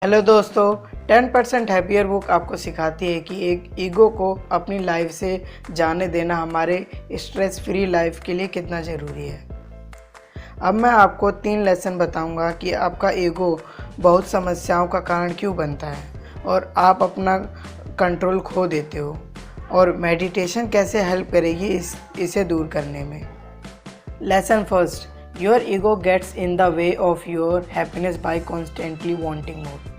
Hello दोस्तों, 10% happier book आपको सिखाती है कि एक ईगो को अपनी लाइफ से जाने देना हमारे स्ट्रेस फ्री लाइफ के लिए कितना ज़रूरी है। अब मैं आपको 3 लेसन बताऊंगा कि आपका ईगो बहुत समस्याओं का कारण क्यों बनता है और आप अपना कंट्रोल खो देते हो, और मेडिटेशन कैसे हेल्प करेगी इसे दूर करने में। Lesson first, your ego gets in the way of your happiness by constantly wanting more.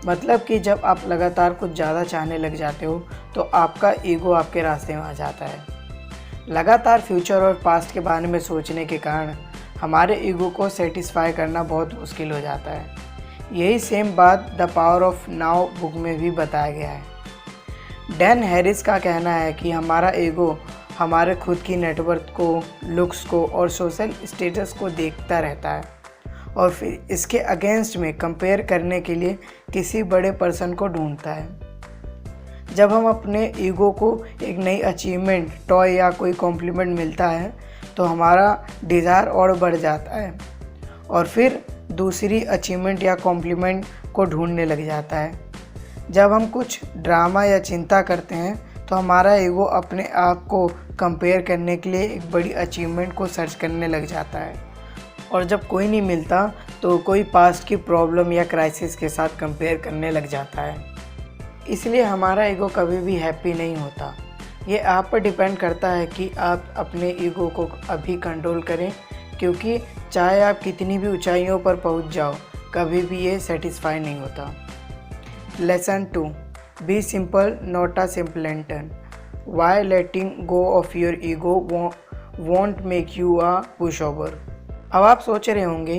मतलब कि जब आप लगातार कुछ ज़्यादा चाहने लग जाते हो तो आपका ईगो आपके रास्ते में आ जाता है। लगातार फ्यूचर और पास्ट के बारे में सोचने के कारण हमारे ईगो को सेटिस्फाई करना बहुत मुश्किल हो जाता है। यही सेम बात the power of now book में भी बताया गया है। डैन हैरिस का कहना है कि हमारा ईगो हमारे खुद की नेटवर्थ को, लुक्स को और सोशल स्टेटस को देखता रहता है और फिर इसके अगेंस्ट में कंपेयर करने के लिए किसी बड़े पर्सन को ढूंढता है। जब हम अपने ईगो को एक नई अचीवमेंट, टॉय या कोई कॉम्प्लीमेंट मिलता है तो हमारा डिज़ायर और बढ़ जाता है और फिर दूसरी अचीवमेंट या कॉम्प्लीमेंट को ढूंढने लग जाता है। जब हम कुछ ड्रामा या चिंता करते हैं तो हमारा ईगो अपने आप को कंपेयर करने के लिए एक बड़ी अचीवमेंट को सर्च करने लग जाता है, और जब कोई नहीं मिलता तो कोई पास्ट की प्रॉब्लम या क्राइसिस के साथ कंपेयर करने लग जाता है। इसलिए हमारा ईगो कभी भी हैप्पी नहीं होता। ये आप पर डिपेंड करता है कि आप अपने ईगो को अभी कंट्रोल करें, क्योंकि चाहे आप कितनी भी ऊंचाइयों पर पहुंच जाओ, कभी भी ये सेटिस्फाई नहीं होता। Lesson 2, be simple not a simpleton. Why letting go of your ego won't make you a pushover. अब आप सोच रहे होंगे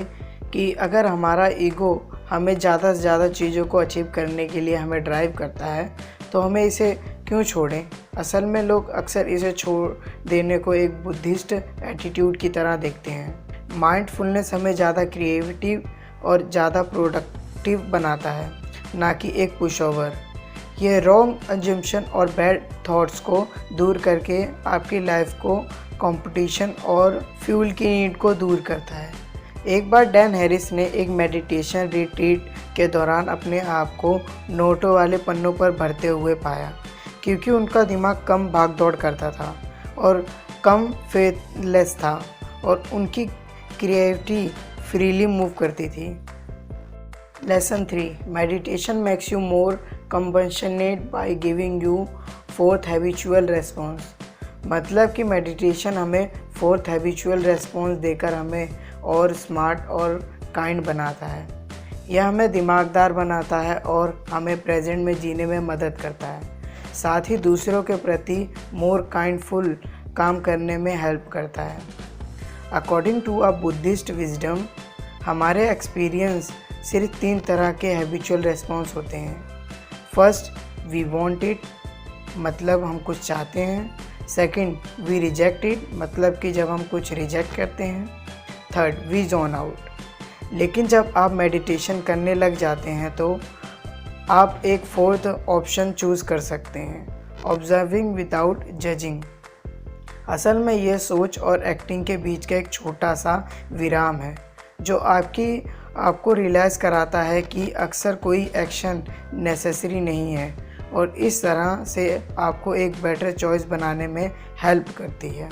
कि अगर हमारा ईगो हमें ज़्यादा से ज़्यादा चीज़ों को अचीव करने के लिए हमें ड्राइव करता है तो हमें इसे क्यों छोड़ें। असल में लोग अक्सर इसे छोड़ देने को एक बुद्धिस्ट एटीट्यूड की तरह देखते हैं। माइंडफुलनेस हमें ज़्यादा क्रिएटिव और ज़्यादा प्रोडक्टिव बनाता है, ना कि एक पुश ओवर। ये रॉन्ग अजम्पशन और बैड थॉट्स को दूर करके आपकी लाइफ को कंपटीशन और फ्यूल की नीड को दूर करता है। एक बार डैन हैरिस ने एक मेडिटेशन रिट्रीट के दौरान अपने आप को नोटों वाले पन्नों पर भरते हुए पाया, क्योंकि उनका दिमाग कम भाग दौड़ करता था और कम फेथलेस था और उनकी क्रिएटिविटी फ्रीली मूव करती थी। Lesson 3, meditation makes you more compassionate by giving you 4th habitual response. मतलब कि मेडिटेशन हमें 4th हैबिचुअल रेस्पॉन्स देकर हमें और स्मार्ट और काइंड बनाता है। यह हमें दिमागदार बनाता है और हमें प्रेजेंट में जीने में मदद करता है, साथ ही दूसरों के प्रति मोर काइंडफुल काम करने में हेल्प करता है। According to a Buddhist wisdom, हमारे एक्सपीरियंस सिर्फ 3 तरह के हैबिचुअल रेस्पॉन्स होते हैं। फर्स्ट, वी वांट इट, मतलब हम कुछ चाहते हैं। सेकंड, वी रिजेक्ट इट, मतलब कि जब हम कुछ रिजेक्ट करते हैं। Third, we zone out. लेकिन जब आप मेडिटेशन करने लग जाते हैं तो आप एक 4th ऑप्शन चूज़ कर सकते हैं, ऑब्जर्विंग विदाउट जजिंग। असल में यह सोच और एक्टिंग के बीच का एक छोटा सा विराम है जो आपको रियलाइज़ कराता है कि अक्सर कोई एक्शन नेसेसरी नहीं है, और इस तरह से आपको एक बेटर चॉइस बनाने में हेल्प करती है।